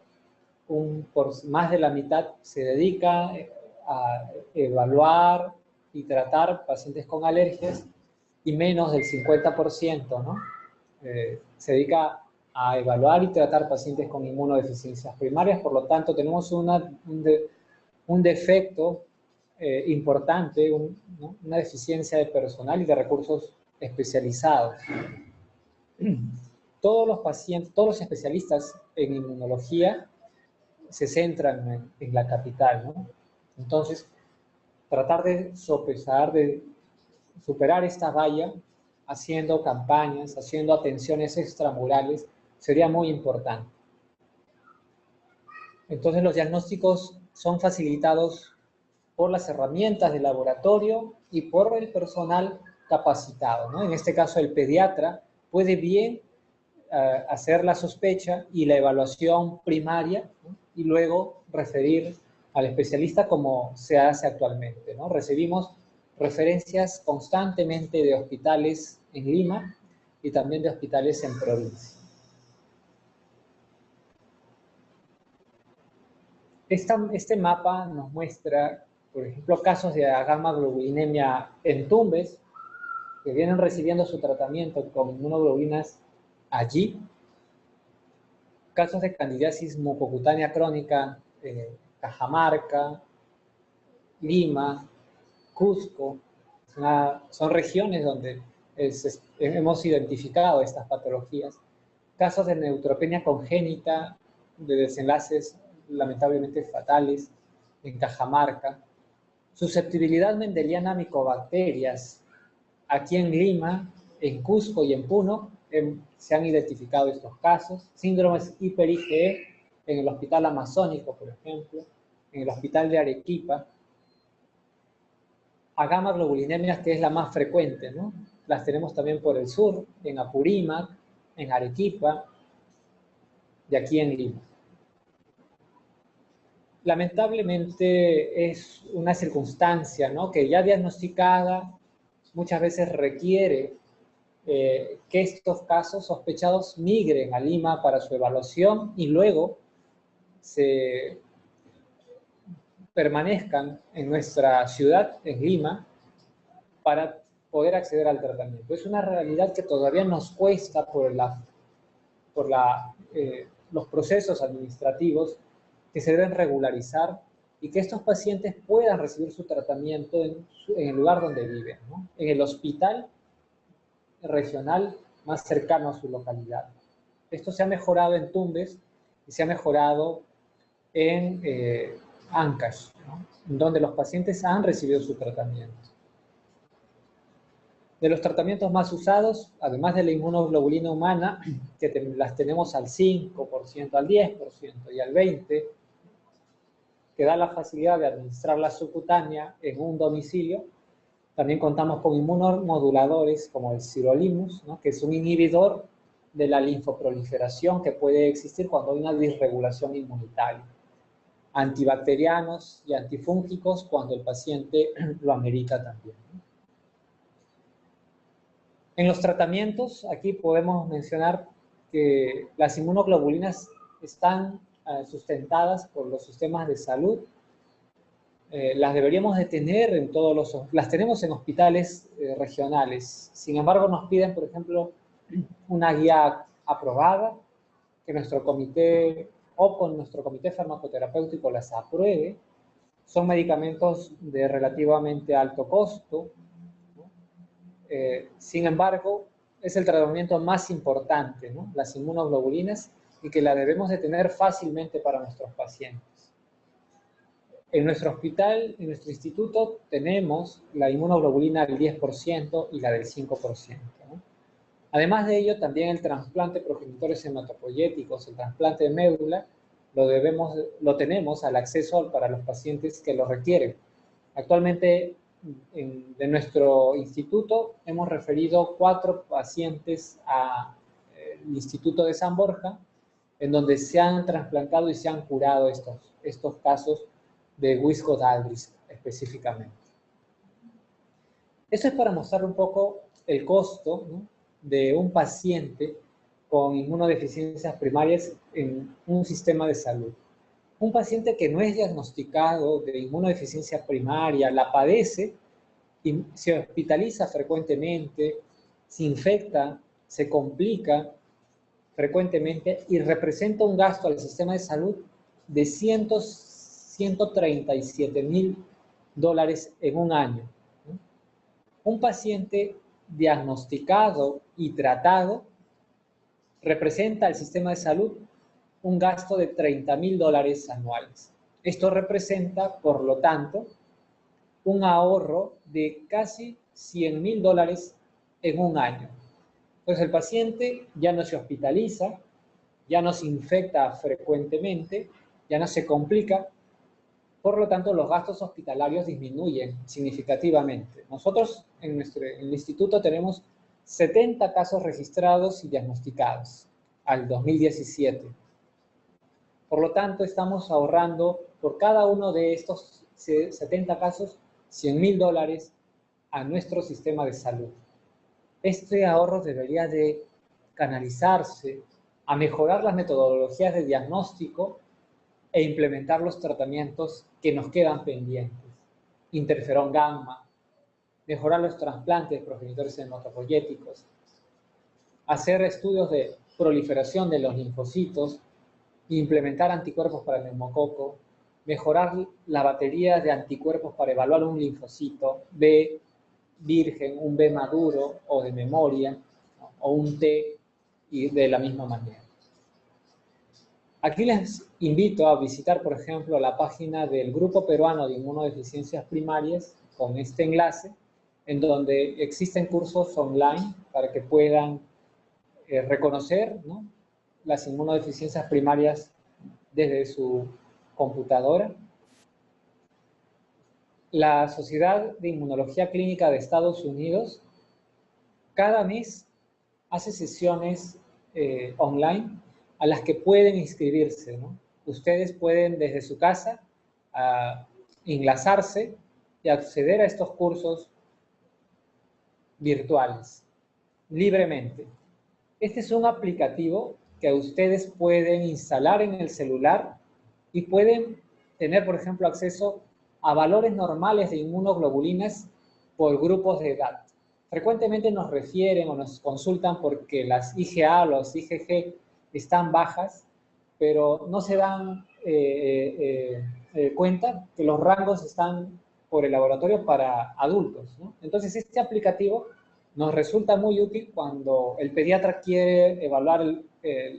por más de la mitad se dedica a evaluar y tratar pacientes con alergias y menos del 50%, ¿no? Se dedica a evaluar y tratar pacientes con inmunodeficiencias primarias. Por lo tanto, tenemos un defecto importante, ¿no? Una deficiencia de personal y de recursos especializados. Todos los pacientes, todos los especialistas en inmunología se centran en la capital, ¿no? Entonces, tratar de sopesar, de superar esta valla, haciendo campañas, haciendo atenciones extramurales, sería muy importante. Entonces, los diagnósticos son facilitados por las herramientas del laboratorio y por el personal capacitado, ¿no? En este caso, el pediatra puede bien hacer la sospecha y la evaluación primaria, ¿no? Y luego referir al especialista como se hace actualmente, ¿no? Recibimos referencias constantemente de hospitales en Lima y también de hospitales en provincia. Este mapa nos muestra, por ejemplo, casos de gamma-globulinemia en Tumbes, que vienen recibiendo su tratamiento con inmunoglobulinas allí. Casos de candidiasis mucocutánea crónica, Cajamarca, Lima, Cusco. Son regiones donde hemos identificado estas patologías. Casos de neutropenia congénita, de desenlaces lamentablemente fatales, en Cajamarca. Susceptibilidad mendeliana a micobacterias. Aquí en Lima, en Cusco y en Puno se han identificado estos casos. Síndromes hiper-IgE en el Hospital Amazónico, por ejemplo, en el Hospital de Arequipa. A gamma-globulinemias, que es la más frecuente, ¿no? Las tenemos también por el sur, en Apurímac, en Arequipa y aquí en Lima. Lamentablemente es una circunstancia, ¿no?, que ya diagnosticada muchas veces requiere que estos casos sospechados migren a Lima para su evaluación y luego se permanezcan en nuestra ciudad, en Lima, para poder acceder al tratamiento. Es una realidad que todavía nos cuesta por los procesos administrativos que se deben regularizar y que estos pacientes puedan recibir su tratamiento en el lugar donde viven, ¿no? En el hospital regional más cercano a su localidad. Esto se ha mejorado en Tumbes y se ha mejorado en Ancash, ¿no?, donde los pacientes han recibido su tratamiento. De los tratamientos más usados, además de la inmunoglobulina humana, que las tenemos al 5%, al 10% y al 20%, que da la facilidad de administrarla subcutánea en un domicilio. También contamos con inmunomoduladores como el sirolimus, ¿no?, que es un inhibidor de la linfoproliferación que puede existir cuando hay una disregulación inmunitaria. Antibacterianos y antifúngicos cuando el paciente lo amerita también. En los tratamientos, aquí podemos mencionar que las inmunoglobulinas están sustentadas por los sistemas de salud. Las deberíamos de tener en las tenemos en hospitales regionales. Sin embargo, nos piden, por ejemplo, una guía aprobada, que nuestro comité o con nuestro comité farmacoterapéutico las apruebe. Son medicamentos de relativamente alto costo, ¿no? Sin embargo, es el tratamiento más importante, ¿no?, las inmunoglobulinas, y que la debemos de tener fácilmente para nuestros pacientes. En nuestro hospital, en nuestro instituto, tenemos la inmunoglobulina del 10% y la del 5%, ¿no? Además de ello, también el trasplante de progenitores hematopoyéticos, el trasplante de médula, lo tenemos al acceso para los pacientes que lo requieren. Actualmente, de nuestro instituto, hemos referido 4 pacientes al Instituto de San Borja, en donde se han trasplantado y se han curado estos casos de Wiskott-Aldrich específicamente. Eso es para mostrar un poco el costo, ¿no?, de un paciente con inmunodeficiencias primarias en un sistema de salud. Un paciente que no es diagnosticado de inmunodeficiencia primaria, la padece y se hospitaliza frecuentemente, se infecta, se complica frecuentemente y representa un gasto al sistema de salud de $137,000 en un año. Un paciente diagnosticado y tratado representa al sistema de salud un gasto de $30,000 anuales. Esto representa, por lo tanto, un ahorro de casi $100,000 en un año. Entonces el paciente ya no se hospitaliza, ya no se infecta frecuentemente, ya no se complica, por lo tanto los gastos hospitalarios disminuyen significativamente. Nosotros en el instituto tenemos 70 casos registrados y diagnosticados al 2017. Por lo tanto, estamos ahorrando por cada uno de estos 70 casos $100,000 a nuestro sistema de salud. Este ahorro debería de canalizarse a mejorar las metodologías de diagnóstico e implementar los tratamientos que nos quedan pendientes. Interferón gamma, mejorar los trasplantes de progenitores hematopoyéticos, hacer estudios de proliferación de los linfocitos, implementar anticuerpos para el neumococo, mejorar la batería de anticuerpos para evaluar un linfocito B virgen, un B maduro o de memoria, ¿no?, o un T y de la misma manera. Aquí les invito a visitar, por ejemplo, la página del Grupo Peruano de Inmunodeficiencias Primarias con este enlace, en donde existen cursos online para que puedan reconocer, ¿no?, las inmunodeficiencias primarias desde su computadora. La Sociedad de Inmunología Clínica de Estados Unidos cada mes hace sesiones online a las que pueden inscribirse, ¿no? Ustedes pueden desde su casa enlazarse y acceder a estos cursos virtuales libremente. Este es un aplicativo que ustedes pueden instalar en el celular y pueden tener, por ejemplo, acceso a valores normales de inmunoglobulinas por grupos de edad. Frecuentemente nos refieren o nos consultan porque las IgA o los IgG están bajas, pero no se dan cuenta que los rangos están por el laboratorio para adultos, ¿no? Entonces, este aplicativo nos resulta muy útil cuando el pediatra quiere evaluar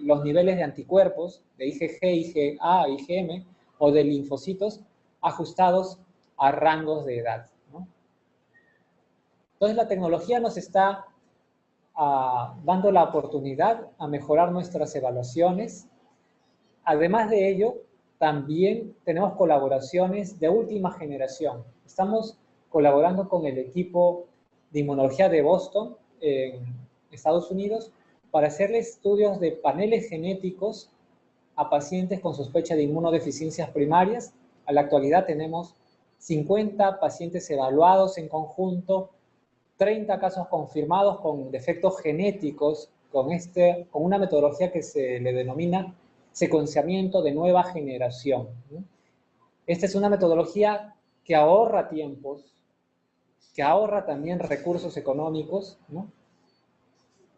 los niveles de anticuerpos, de IgG, IgA, IgM, o de linfocitos ajustados a rangos de edad, ¿no? Entonces, la tecnología nos está dando la oportunidad a mejorar nuestras evaluaciones. Además de ello, también tenemos colaboraciones de última generación. Estamos colaborando con el equipo de inmunología de Boston, en Estados Unidos, para hacerle estudios de paneles genéticos a pacientes con sospecha de inmunodeficiencias primarias. A la actualidad tenemos 50 pacientes evaluados en conjunto, 30 casos confirmados con defectos genéticos, con una metodología que se le denomina secuenciamiento de nueva generación, ¿no? Esta es una metodología que ahorra tiempos, que ahorra también recursos económicos, ¿no?,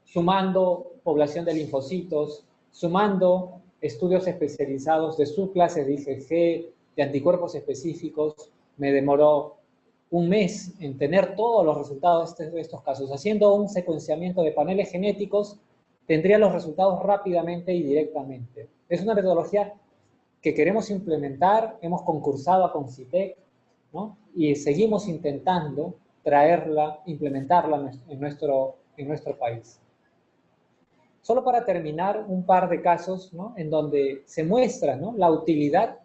sumando población de linfocitos, sumando estudios especializados de subclases de IgG, de anticuerpos específicos. Me demoró un mes en tener todos los resultados de estos casos. Haciendo un secuenciamiento de paneles genéticos, tendría los resultados rápidamente y directamente. Es una metodología que queremos implementar, hemos concursado a Concitec, ¿no? Y seguimos intentando traerla, implementarla en nuestro país. Solo para terminar, un par de casos, ¿no?, en donde se muestra, ¿no?, la utilidad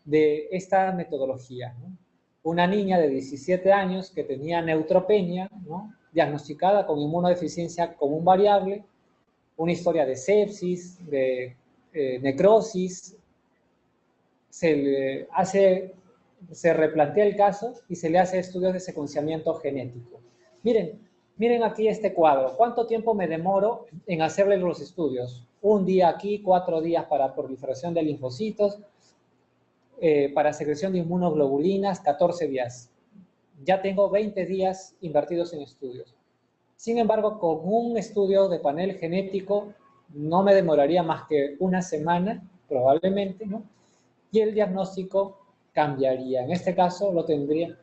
de esta metodología, ¿no? Una niña de 17 años que tenía neutropenia, ¿no?, diagnosticada con inmunodeficiencia común variable, una historia de sepsis, de necrosis, se replantea el caso y se le hace estudios de secuenciamiento genético. Miren aquí este cuadro. ¿Cuánto tiempo me demoro en hacerle los estudios? Un día aquí, 4 días para proliferación de linfocitos, para secreción de inmunoglobulinas, 14 días. Ya tengo 20 días invertidos en estudios. Sin embargo, con un estudio de panel genético no me demoraría más que una semana, probablemente, ¿no? Y el diagnóstico cambiaría. En este caso, lo tendría.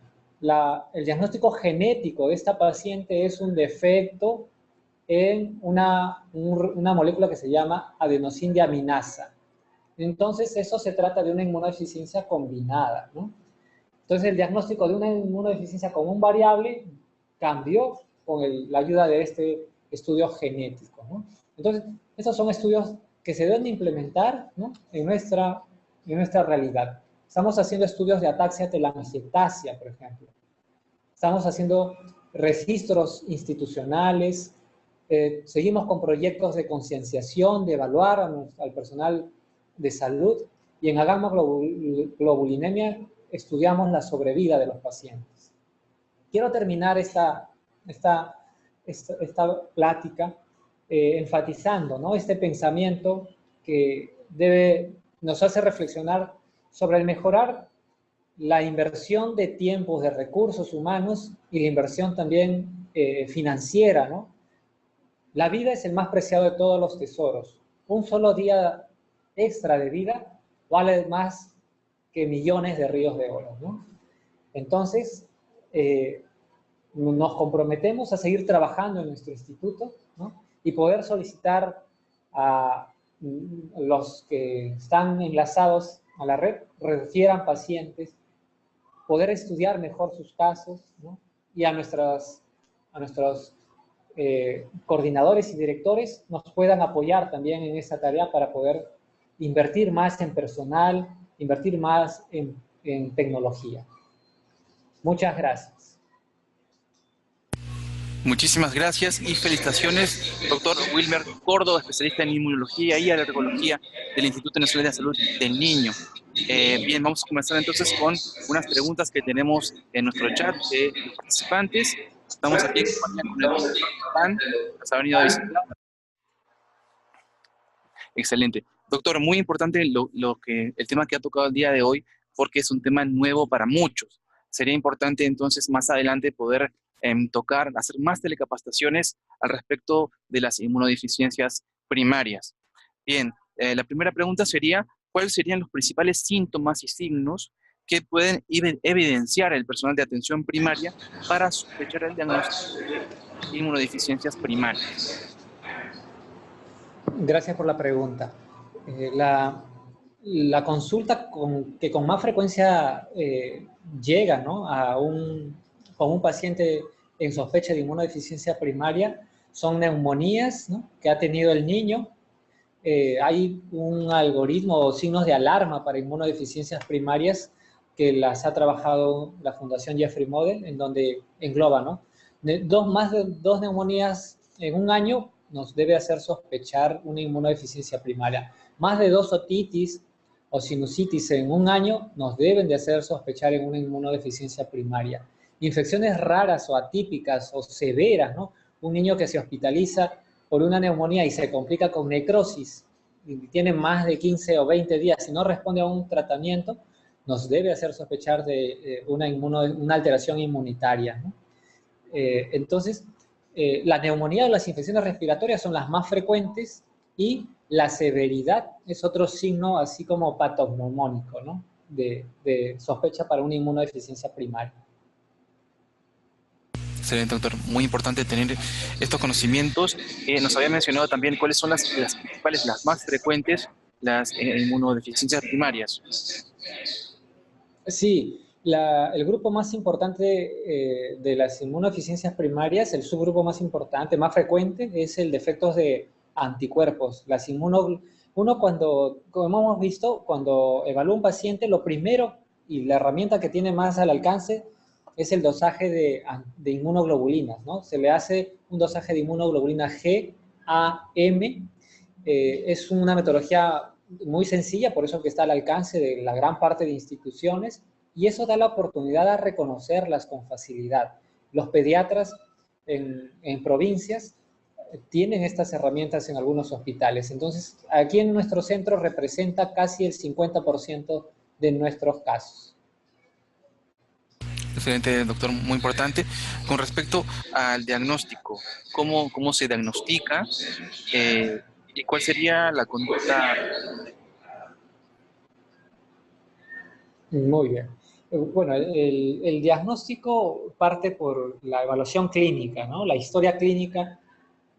El diagnóstico genético de esta paciente es un defecto en una molécula que se llama adenosíndiaminasa. Entonces, eso se trata de una inmunodeficiencia combinada, ¿no? Entonces, el diagnóstico de una inmunodeficiencia común variable cambió con la ayuda de este estudio genético, ¿no? Entonces, estos son estudios que se deben implementar, ¿no?, en nuestra realidad. Estamos haciendo estudios de ataxia telangiectasia, por ejemplo. Estamos haciendo registros institucionales, seguimos con proyectos de concienciación, de evaluar al personal de salud, y en gamma-globulinemia estudiamos la sobrevida de los pacientes. Quiero terminar esta plática enfatizando, ¿no?, este pensamiento que nos hace reflexionar sobre el mejorar la inversión de tiempos, de recursos humanos y la inversión también financiera, ¿no? La vida es el más preciado de todos los tesoros. Un solo día extra de vida vale más que millones de ríos de oro, ¿no? Entonces, nos comprometemos a seguir trabajando en nuestro instituto, ¿no?, y poder solicitar a los que están enlazados a la red, refieran pacientes, poder estudiar mejor sus casos, ¿no?, y a nuestros coordinadores y directores nos puedan apoyar también en esta tarea para poder invertir más en personal, invertir más en tecnología. Muchas gracias. Muchísimas gracias y felicitaciones, doctor Wilmer Córdoba, especialista en inmunología y alergología del Instituto Nacional de Salud del Niño. Bien, vamos a comenzar entonces con unas preguntas que tenemos en nuestro chat de los participantes. Estamos aquí en compañía con el doctor Pan, que nos ha venido a visitar. Excelente. Doctor, muy importante el tema que ha tocado el día de hoy, porque es un tema nuevo para muchos. Sería importante entonces más adelante poder hacer más telecapacitaciones al respecto de las inmunodeficiencias primarias. Bien, la primera pregunta sería, ¿cuáles serían los principales síntomas y signos que pueden evidenciar el personal de atención primaria para sospechar el diagnóstico de inmunodeficiencias primarias? Gracias por la pregunta. La consulta que con más frecuencia llega, ¿no?, con un paciente en sospecha de inmunodeficiencia primaria son neumonías, ¿no?, que ha tenido el niño. Hay un algoritmo o signos de alarma para inmunodeficiencias primarias que las ha trabajado la Fundación Jeffrey Model, en donde engloba, ¿no?, más de 2 neumonías en un año nos debe hacer sospechar una inmunodeficiencia primaria. Más de 2 otitis o sinusitis en un año nos deben de hacer sospechar en una inmunodeficiencia primaria. Infecciones raras o atípicas o severas, ¿no? Un niño que se hospitaliza por una neumonía y se complica con necrosis y tiene más de 15 o 20 días y no responde a un tratamiento, nos debe hacer sospechar de una alteración inmunitaria, ¿no? Entonces, la neumonía o las infecciones respiratorias son las más frecuentes y la severidad es otro signo así como patognomónico, ¿no?, de sospecha para una inmunodeficiencia primaria. Excelente, doctor. Muy importante tener estos conocimientos. Nos había mencionado también cuáles son las principales, las más frecuentes, las inmunodeficiencias primarias. Sí, el grupo más importante de las inmunodeficiencias primarias, el subgrupo más importante, más frecuente, es el de efectos de anticuerpos. Uno cuando, como hemos visto, cuando evalúa un paciente, lo primero y la herramienta que tiene más al alcance es el dosaje de inmunoglobulinas, ¿no? Se le hace un dosaje de inmunoglobulina G, A, M. Es una metodología muy sencilla, por eso que está al alcance de la gran parte de instituciones, y eso da la oportunidad de reconocerlas con facilidad. Los pediatras en provincias tienen estas herramientas en algunos hospitales. Entonces, aquí en nuestro centro representa casi el 50% de nuestros casos. Excelente, doctor, muy importante. Con respecto al diagnóstico, ¿cómo se diagnostica? ¿Y cuál sería la conducta? Muy bien. Bueno, el diagnóstico parte por la evaluación clínica, ¿no? La historia clínica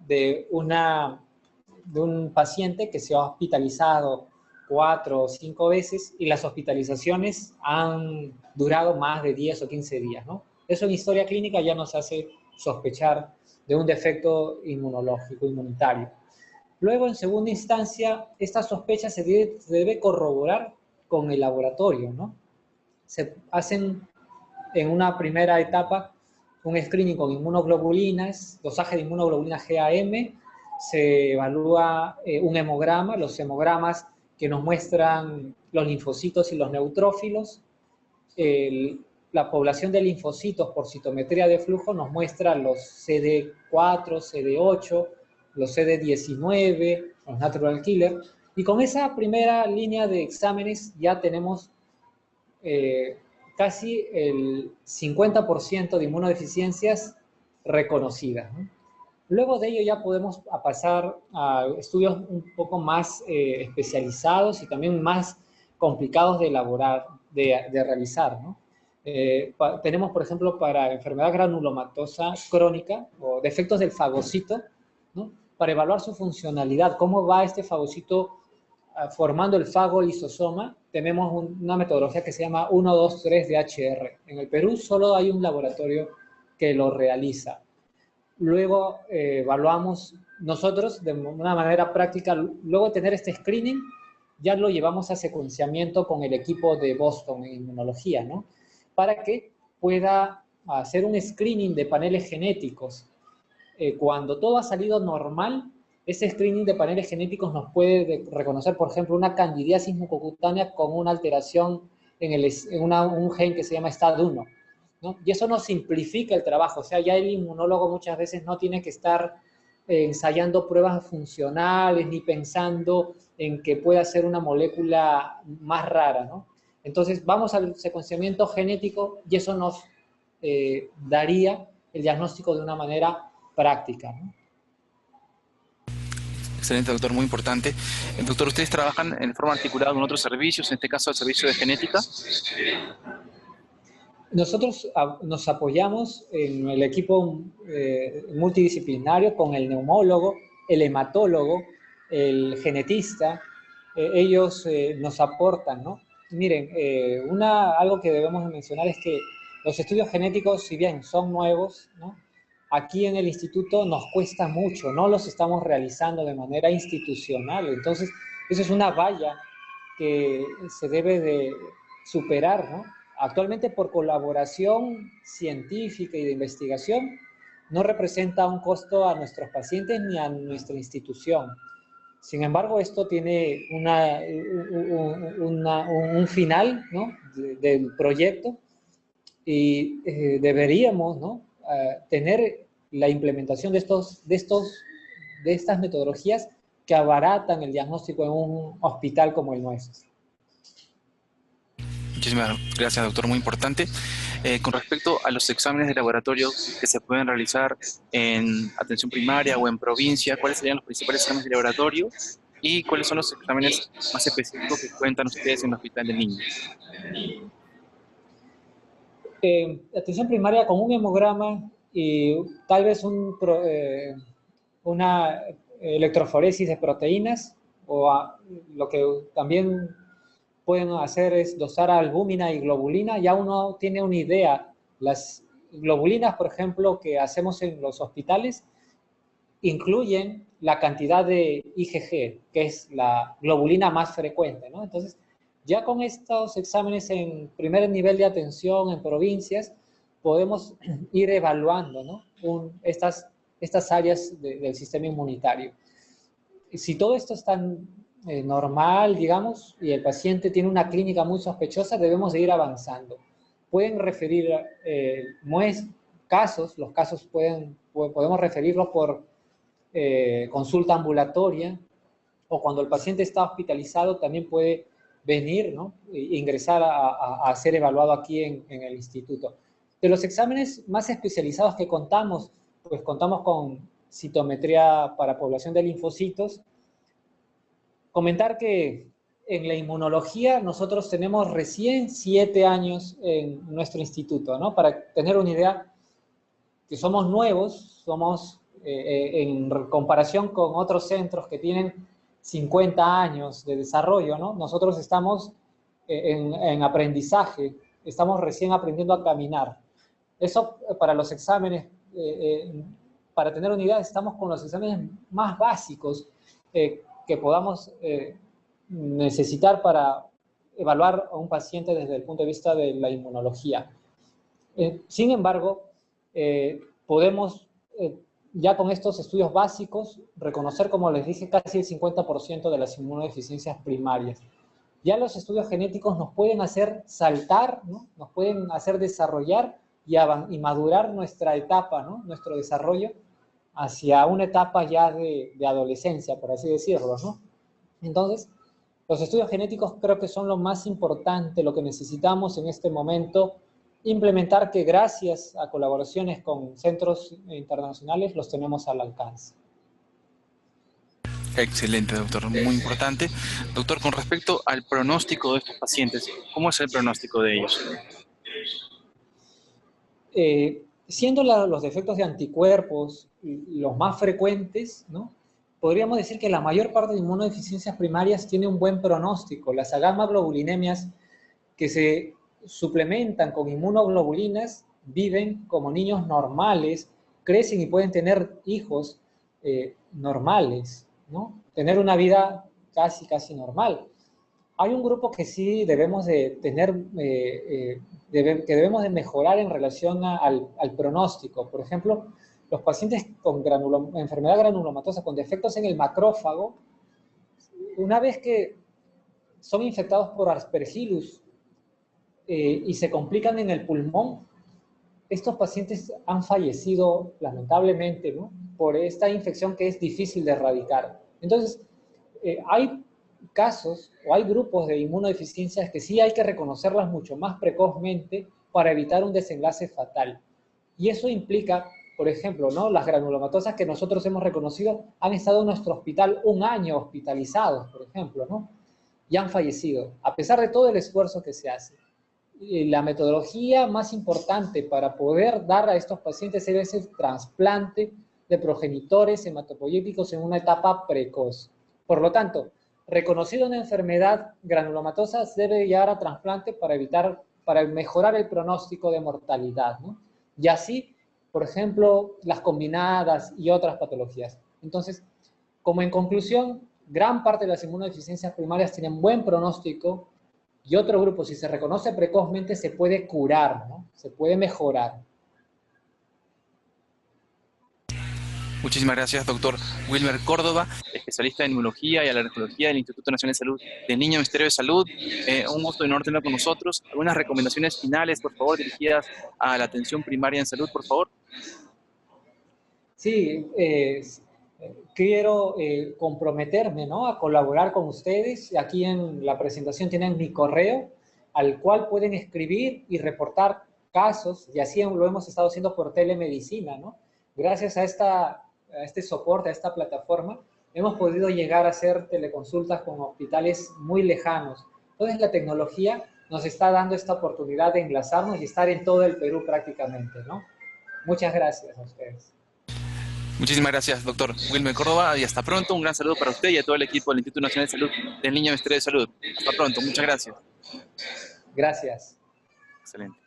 de un paciente que se ha hospitalizado 4 o 5 veces y las hospitalizaciones han durado más de 10 o 15 días, ¿no? Eso en historia clínica ya nos hace sospechar de un defecto inmunológico, inmunitario. Luego, en segunda instancia, esta sospecha se debe corroborar con el laboratorio, ¿no? Se hacen en una primera etapa un screening con inmunoglobulinas, dosaje de inmunoglobulina GAM, se evalúa un hemograma, los hemogramas que nos muestran los linfocitos y los neutrófilos. La población de linfocitos por citometría de flujo nos muestra los CD4, CD8, los CD19, los natural killer, y con esa primera línea de exámenes ya tenemos casi el 50% de inmunodeficiencias reconocidas, ¿no? Luego de ello ya podemos pasar a estudios un poco más especializados y también más complicados de elaborar, de realizar, ¿no? Tenemos, por ejemplo, para enfermedad granulomatosa crónica o defectos del fagocito, ¿no? Para evaluar su funcionalidad, cómo va este fagocito formando el fago lisosoma, tenemos una metodología que se llama 1, 2, 3 DHR. En el Perú solo hay un laboratorio que lo realiza. Luego evaluamos nosotros de una manera práctica, luego de tener este screening, ya lo llevamos a secuenciamiento con el equipo de Boston en inmunología, ¿no? Para que pueda hacer un screening de paneles genéticos. Cuando todo ha salido normal, ese screening de paneles genéticos nos puede reconocer, por ejemplo, una candidiasis mucocutánea con una alteración en un gen que se llama STAD1, ¿no? Y eso nos simplifica el trabajo. O sea, ya el inmunólogo muchas veces no tiene que estar ensayando pruebas funcionales ni pensando en que pueda ser una molécula más rara, ¿no? Entonces, vamos al secuenciamiento genético y eso nos daría el diagnóstico de una manera práctica, ¿no? Excelente, doctor, muy importante. Doctor, ¿ustedes trabajan en forma articulada con otros servicios, en este caso el servicio de genética? Nosotros nos apoyamos en el equipo multidisciplinario con el neumólogo, el hematólogo, el genetista. Ellos nos aportan, ¿no? Miren, algo que debemos mencionar es que los estudios genéticos, si bien son nuevos, ¿no? Aquí en el instituto nos cuesta mucho, no los estamos realizando de manera institucional. Entonces, eso es una valla que se debe de superar, ¿no? Actualmente, por colaboración científica y de investigación, no representa un costo a nuestros pacientes ni a nuestra institución. Sin embargo, esto tiene un final, ¿no? del proyecto y deberíamos, ¿no? Tener la implementación de estas metodologías que abaratan el diagnóstico en un hospital como el nuestro. Muchísimas gracias, doctor, muy importante. Con respecto a los exámenes de laboratorio que se pueden realizar en atención primaria o en provincia, ¿cuáles serían los principales exámenes de laboratorio y cuáles son los exámenes más específicos que cuentan ustedes en el Hospital del Niño? Atención primaria, con un hemograma y tal vez una electroforesis de proteínas, lo que también pueden hacer es dosar albúmina y globulina. Ya uno tiene una idea. Las globulinas, por ejemplo, que hacemos en los hospitales, incluyen la cantidad de IgG, que es la globulina más frecuente, ¿no? Entonces, ya con estos exámenes en primer nivel de atención en provincias, podemos ir evaluando, ¿no? estas áreas del sistema inmunitario. Si todo esto está normal, digamos, y el paciente tiene una clínica muy sospechosa, debemos de ir avanzando. Pueden referir casos, los casos podemos referirlos por consulta ambulatoria, o cuando el paciente está hospitalizado también puede venir, ¿no? E ingresar a ser evaluado aquí en el instituto. De los exámenes más especializados que contamos, pues contamos con citometría para población de linfocitos. Comentar que en la inmunología nosotros tenemos recién 7 años en nuestro instituto, ¿no? Para tener una idea, que somos nuevos, somos en comparación con otros centros que tienen 50 años de desarrollo, ¿no? Nosotros estamos en aprendizaje, estamos recién aprendiendo a caminar. Eso para los exámenes, para tener una idea, estamos con los exámenes más básicos que podamos necesitar para evaluar a un paciente desde el punto de vista de la inmunología. Sin embargo, podemos, ya con estos estudios básicos, reconocer, como les dije, casi el 50% de las inmunodeficiencias primarias. Ya los estudios genéticos nos pueden hacer saltar, ¿no? Nos pueden hacer desarrollar y madurar nuestra etapa, ¿no? Nuestro desarrollo hacia una etapa ya de adolescencia, por así decirlo, ¿no? Entonces, los estudios genéticos creo que son lo más importante, lo que necesitamos en este momento implementar, que gracias a colaboraciones con centros internacionales los tenemos al alcance. Excelente, doctor, muy importante. Doctor, con respecto al pronóstico de estos pacientes, ¿cómo es el pronóstico de ellos? Siendo los defectos de anticuerpos los más frecuentes, ¿no? Podríamos decir que la mayor parte de inmunodeficiencias primarias tiene un buen pronóstico. Las agamaglobulinemias que se suplementan con inmunoglobulinas viven como niños normales, crecen y pueden tener hijos normales, ¿no? Tener una vida casi normal. Hay un grupo que sí debemos de tener, que debemos de mejorar en relación al pronóstico. Por ejemplo, los pacientes con enfermedad granulomatosa, con defectos en el macrófago, una vez que son infectados por Aspergillus y se complican en el pulmón, estos pacientes han fallecido lamentablemente, ¿no? Por esta infección que es difícil de erradicar. Entonces, hay casos o hay grupos de inmunodeficiencias que sí hay que reconocerlas mucho más precozmente para evitar un desenlace fatal. Y eso implica, por ejemplo, ¿no? Las granulomatosas que nosotros hemos reconocido han estado en nuestro hospital 1 año hospitalizados, por ejemplo, ¿no? Y han fallecido, a pesar de todo el esfuerzo que se hace. Y la metodología más importante para poder dar a estos pacientes es el trasplante de progenitores hematopoyéticos en una etapa precoz. Por lo tanto, reconocido una enfermedad granulomatosa, se debe llevar a trasplante para mejorar el pronóstico de mortalidad, ¿no? Y así, por ejemplo, las combinadas y otras patologías. Entonces, como en conclusión, gran parte de las inmunodeficiencias primarias tienen buen pronóstico, y otro grupo, si se reconoce precozmente, se puede curar, ¿no? Se puede mejorar. Muchísimas gracias, doctor Wilmer Córdoba, especialista en inmunología y alergología del Instituto Nacional de Salud del Niño, Ministerio de Salud. Un gusto enorme tenerlo con nosotros. Algunas recomendaciones finales, por favor, dirigidas a la atención primaria en salud, por favor. Sí, quiero comprometerme, ¿no? A colaborar con ustedes. Aquí en la presentación tienen mi correo, al cual pueden escribir y reportar casos, y así lo hemos estado haciendo por telemedicina, ¿no? Gracias a este soporte, a esta plataforma, hemos podido llegar a hacer teleconsultas con hospitales muy lejanos. Entonces la tecnología nos está dando esta oportunidad de enlazarnos y estar en todo el Perú prácticamente, ¿no? Muchas gracias a ustedes. Muchísimas gracias, doctor Wilmer Córdoba, y hasta pronto. Un gran saludo para usted y a todo el equipo del Instituto Nacional de Salud del Niño y Ministerio de Salud. Hasta pronto, muchas gracias. Gracias. Excelente.